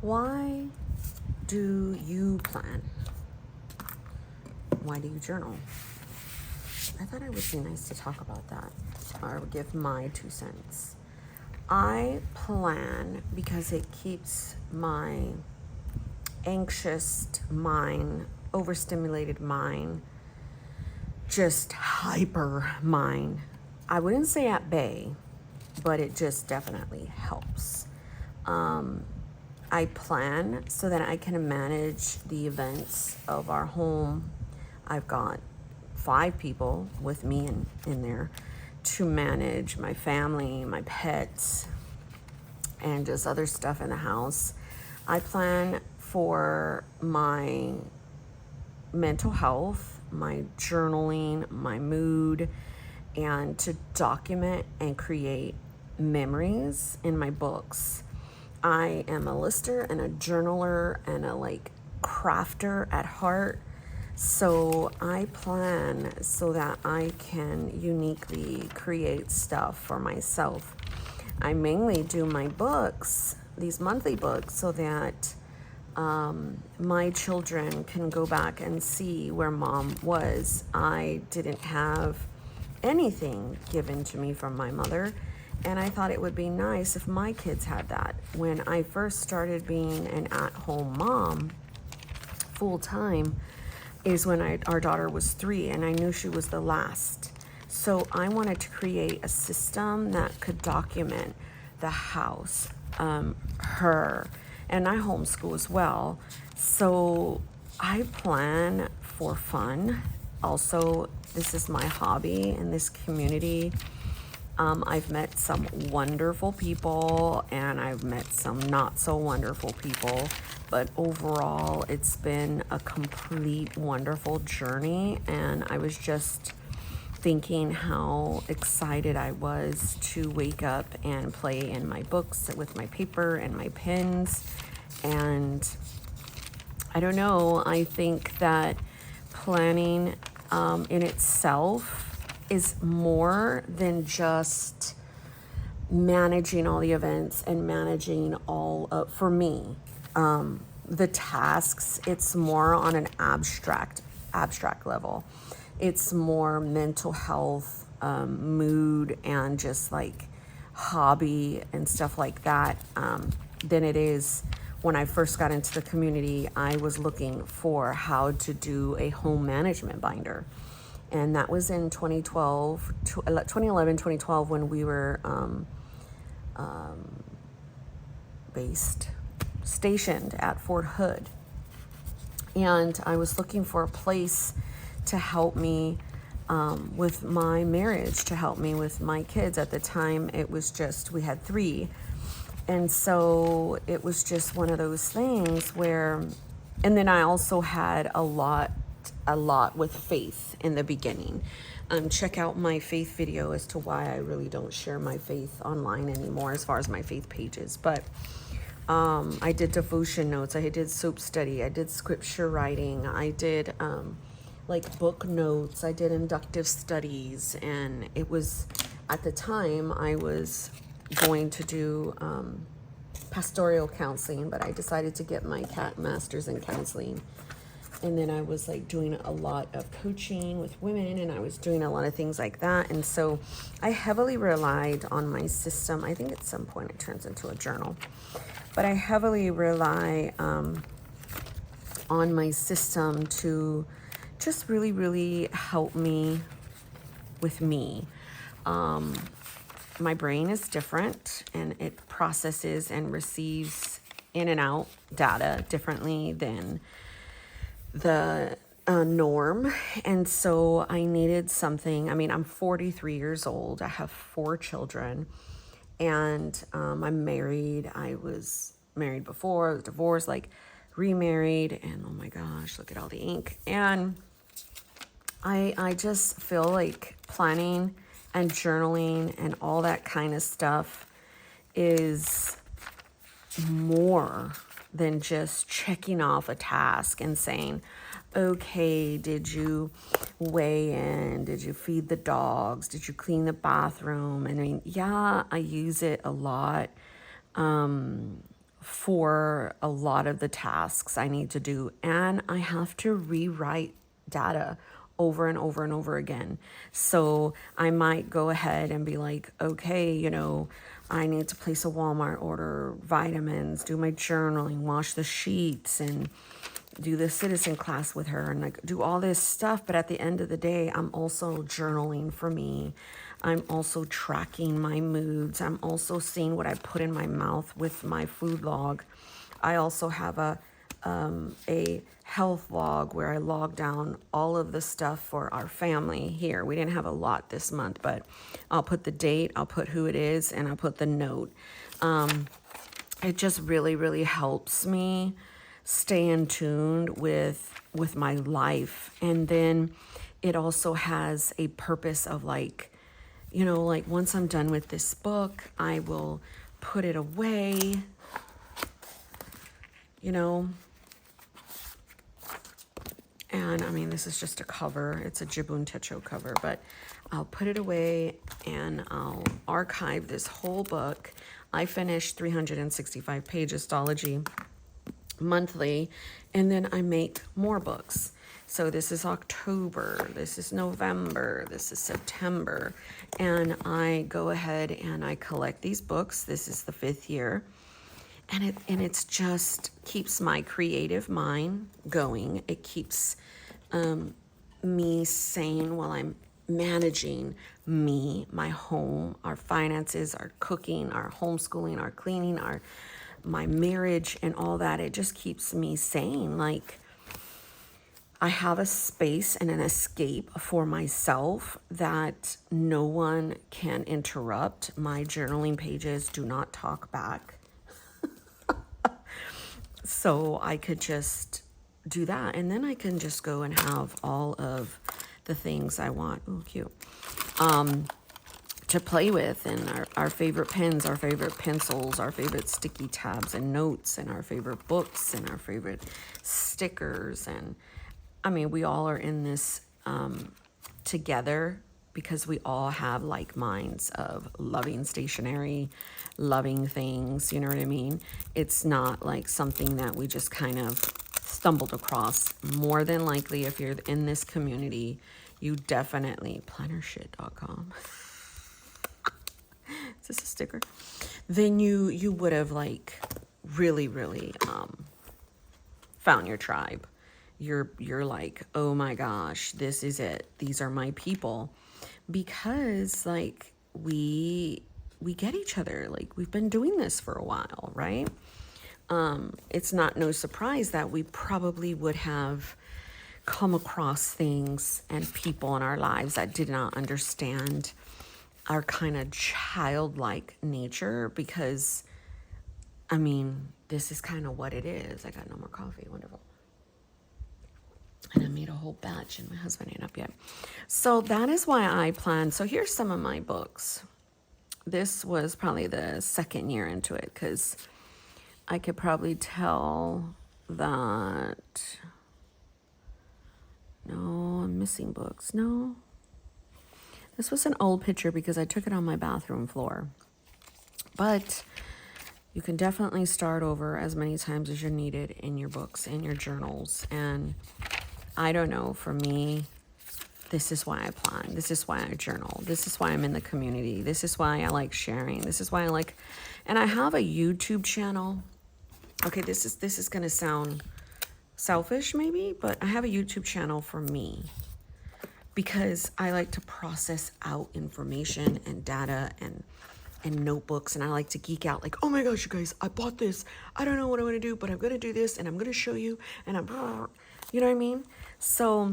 Why do you plan? Why do you journal? I thought it would be nice to talk about that or give my 2 cents. I plan because it keeps my anxious mind, overstimulated mind, just hyper mind. I wouldn't say at bay, but it just definitely helps. I plan so that I can manage the events of our home. I've got 5 people with me in there to manage my family, my pets, and just other stuff in the house. I plan for my mental health, my journaling, my mood, and to document and create memories in my books. I am a lister and a journaler and a crafter at heart. So I plan so that I can uniquely create stuff for myself. I mainly do my books, these monthly books, so that my children can go back and see where mom was. I didn't have anything given to me from my mother, and I thought it would be nice if my kids had that. When I first started being an at-home mom full time is when our daughter was 3, and I knew she was the last. So I wanted to create a system that could document the house, her, and I homeschool as well. So I plan for fun. Also, this is my hobby in this community. I've met some wonderful people and I've met some not so wonderful people, but overall it's been a complete wonderful journey. And I was just thinking how excited I was to wake up and play in my books with my paper and my pens. And I don't know, I think that planning in itself is more than just managing all the events and managing all of, for me, the tasks. It's more on an abstract level. It's more mental health, mood, and just like hobby and stuff like that, than it is. When I first got into the community, I was looking for how to do a home management binder. And that was in 2011, 2012, when we were stationed at Fort Hood. And I was looking for a place to help me with my marriage, to help me with my kids. At the time, it was just, we had 3. And so it was just one of those things where, and then I also had a lot with faith in the beginning. Check out my faith video as to why I really don't share my faith online anymore as far as my faith pages. But I did devotion notes, I did soap study, I did scripture writing, I did book notes, I did inductive studies. And it was, at the time, I was going to do pastoral counseling, but I decided to get my master's in counseling. And then I was doing a lot of coaching with women, and I was doing a lot of things like that. And so I heavily relied on my system. I think at some point it turns into a journal, but I heavily rely on my system to just really, really help me with me. My brain is different, and it processes and receives in and out data differently than the norm. And so I needed something. I mean, I'm 43 years old. I have 4 children, and I'm married. I was married before, I was divorced, remarried, and oh my gosh, look at all the ink. And I just feel like planning and journaling and all that kind of stuff is more than just checking off a task and saying, okay, did you weigh in? Did you feed the dogs? Did you clean the bathroom? I mean, yeah, I use it a lot for a lot of the tasks I need to do. And I have to rewrite data over and over and over again. So I might go ahead and be like, okay, I need to place a Walmart order, vitamins, do my journaling, wash the sheets, and do the citizen class with her, and like do all this stuff. But at the end of the day, I'm also journaling for me. I'm also tracking my moods. I'm also seeing what I put in my mouth with my food log. I also have a health log where I log down all of the stuff for our family here. We didn't have a lot this month, but I'll put the date, I'll put who it is, and I'll put the note. It just really, really helps me stay in tune with my life. And then it also has a purpose of like once I'm done with this book, I will put it away, and I mean, this is just a cover. It's a Jibun Techo cover, but I'll put it away and I'll archive this whole book. I finished 365 pages Stology monthly, and then I make more books. So this is October, this is November, this is September, and I go ahead and I collect these books. This is the 5th year, and it's just keeps my creative mind going. It keeps me sane while I'm managing me, my home, our finances, our cooking, our homeschooling, our cleaning, my marriage, and all that. It just keeps me sane. Like, I have a space and an escape for myself that no one can interrupt. My journaling pages do not talk back. So I could just do that. And then I can just go and have all of the things I want. Ooh, cute. To play with, and our favorite pens, our favorite pencils, our favorite sticky tabs and notes, and our favorite books, and our favorite stickers. And I mean, we all are in this together because we all have like minds of loving stationery, loving things, you know what I mean? It's not like something that we just kind of stumbled across. More than likely, if you're in this community, you definitely, plannershit.com. Is this a sticker? Then you would have like really, really found your tribe. You're like, oh my gosh, this is it. These are my people. Because like we get each other. Like, we've been doing this for a while, right? It's not no surprise that we probably would have come across things and people in our lives that did not understand our kind of childlike nature, because I mean, this is kind of what it is. I got no more coffee. Wonderful. And I made a whole batch and my husband ain't up yet. So that is why I planned. So here's some of my books. This was probably the 2nd year into it, because I could probably tell that, no, I'm missing books. No, this was an old picture because I took it on my bathroom floor. But you can definitely start over as many times as you're needed in your books, in your journals. And I don't know, for me, this is why I plan. This is why I journal. This is why I'm in the community. This is why I like sharing. This is why I like, and I have a YouTube channel. Okay, this is going to sound selfish maybe, but I have a YouTube channel for me because I like to process out information and data and notebooks, and I like to geek out like, oh my gosh, you guys, I bought this. I don't know what I'm going to do, but I'm going to do this, and I'm going to show you, and you know what I mean? So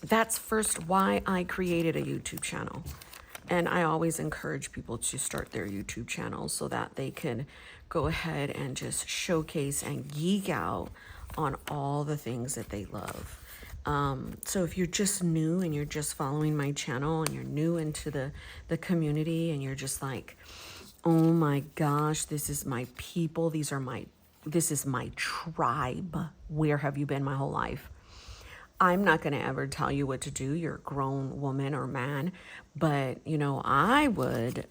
that's first why I created a YouTube channel. And I always encourage people to start their YouTube channels so that they can go ahead and just showcase and geek out on all the things that they love. So if you're just new and you're just following my channel and you're new into the community and you're just like, oh my gosh, this is my people. This is my tribe. Where have you been my whole life? I'm not going to ever tell you what to do. You're a grown woman or man. But, I would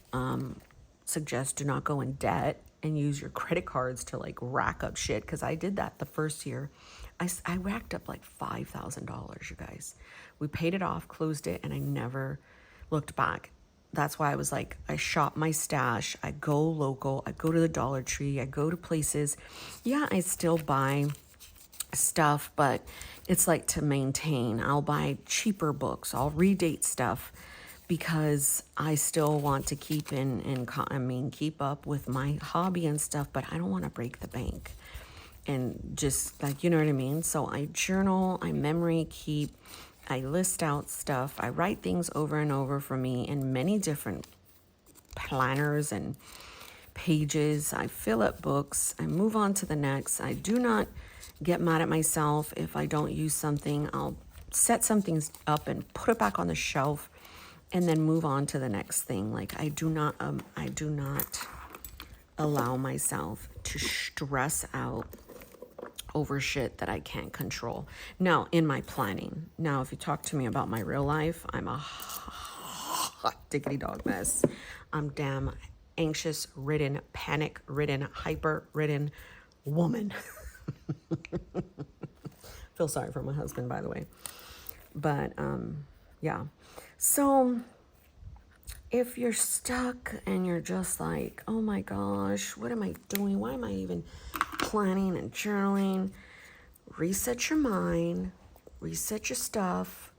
suggest do not go in debt. and use your credit cards to like rack up shit. Because I did that the first year. I racked up like $5,000, you guys. We paid it off, closed it, and I never looked back. That's why I was like, I shop my stash, I go local, I go to the Dollar Tree, I go to places. Yeah, I still buy stuff, but it's like to maintain. I'll buy cheaper books, I'll redate stuff because I still want to keep keep up with my hobby and stuff, but I don't want to break the bank. And just like, you know what I mean? So I journal, I memory keep, I list out stuff. I write things over and over for me in many different planners and pages. I fill up books. I move on to the next. I do not get mad at myself if I don't use something. I'll set something up and put it back on the shelf and then move on to the next thing. Like I do not allow myself to stress out over shit that I can't control. Now, in my planning, now if you talk to me about my real life, I'm a hot diggity dog mess. I'm damn anxious ridden, panic ridden, hyper ridden woman. Feel sorry for my husband, by the way. But yeah. So if you're stuck and you're just like, oh my gosh, what am I doing? Why am I even planning and journaling? Reset your mind, reset your stuff,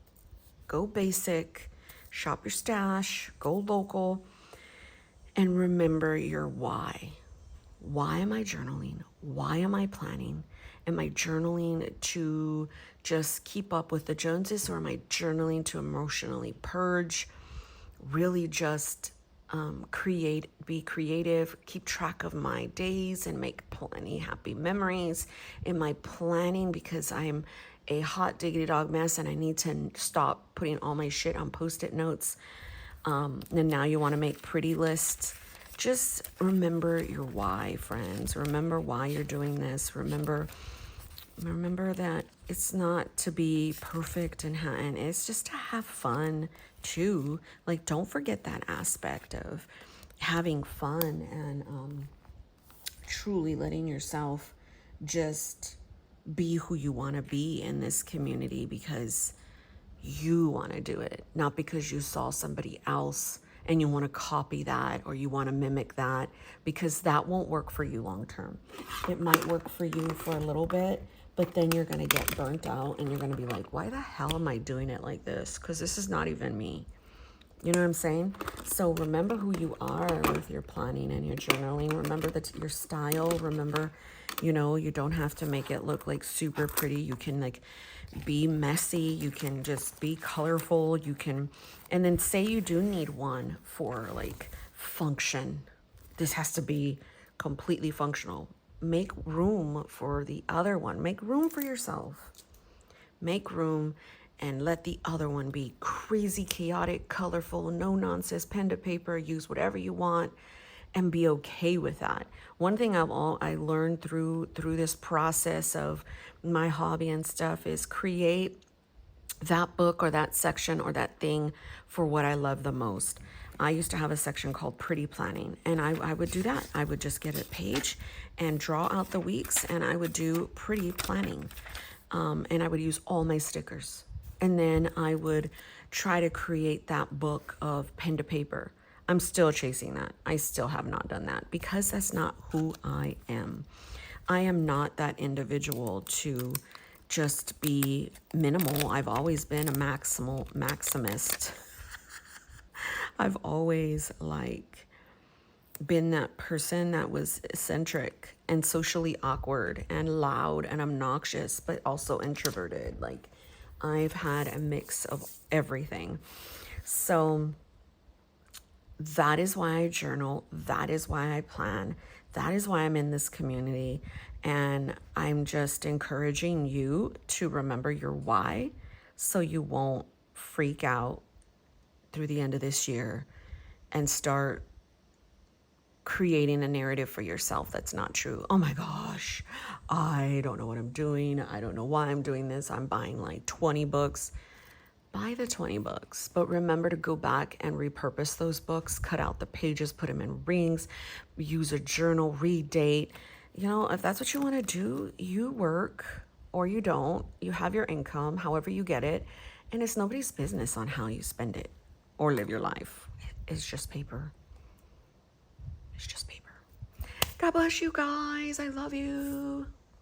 go basic, shop your stash, go local, and remember your why. Why am I journaling? Why am I planning? Am I journaling to just keep up with the Joneses, or am I journaling to emotionally purge? Really just be creative, keep track of my days and make plenty happy memories. Am I planning because I'm a hot diggity dog mess and I need to stop putting all my shit on Post-it notes? And now you want to make pretty lists. Just remember your why, friends. Remember why you're doing this. Remember that it's not to be perfect and it's just to have fun too. Like, don't forget that aspect of having fun and truly letting yourself just be who you want to be in this community because you want to do it, not because you saw somebody else and you want to copy that or you want to mimic that, because that won't work for you long term. It might work for you for a little bit, but then you're going to get burnt out and you're going to be like, why the hell am I doing it like this? Because this is not even me. You know what I'm saying? So remember who you are with your planning and your journaling. Remember your style. Remember, you don't have to make it look like super pretty. You can like be messy. You can just be colorful. You can, and then say you do need one for like function. This has to be completely functional. Make room for the other one. Make room for yourself. Make room and let the other one be crazy, chaotic, colorful, no nonsense, pen to paper, use whatever you want and be okay with that. One thing I learned through this process of my hobby and stuff is create that book or that section or that thing for what I love the most. I used to have a section called Pretty Planning, and I would do that. I would just get a page and draw out the weeks, and I would do pretty planning. And I would use all my stickers. And then I would try to create that book of pen to paper. I'm still chasing that. I still have not done that because that's not who I am. I am not that individual to just be minimal. I've always been a maximist. I've always been that person that was eccentric and socially awkward and loud and obnoxious, but also introverted. I've had a mix of everything. So that is why I journal. That is why I plan. That is why I'm in this community. And I'm just encouraging you to remember your why so you won't freak out through the end of this year and start creating a narrative for yourself that's not true. Oh my gosh, I don't know what I'm doing. I don't know why I'm doing this. I'm buying 20 books. buy the 20 books, but remember to go back and repurpose those books, cut out the pages, put them in rings, use a journal, redate. You know, if that's what you want to do, you work or you don't. You have your income, however you get it, and it's nobody's business on how you spend it or live your life. It's just paper. It's just paper. God bless you guys. I love you.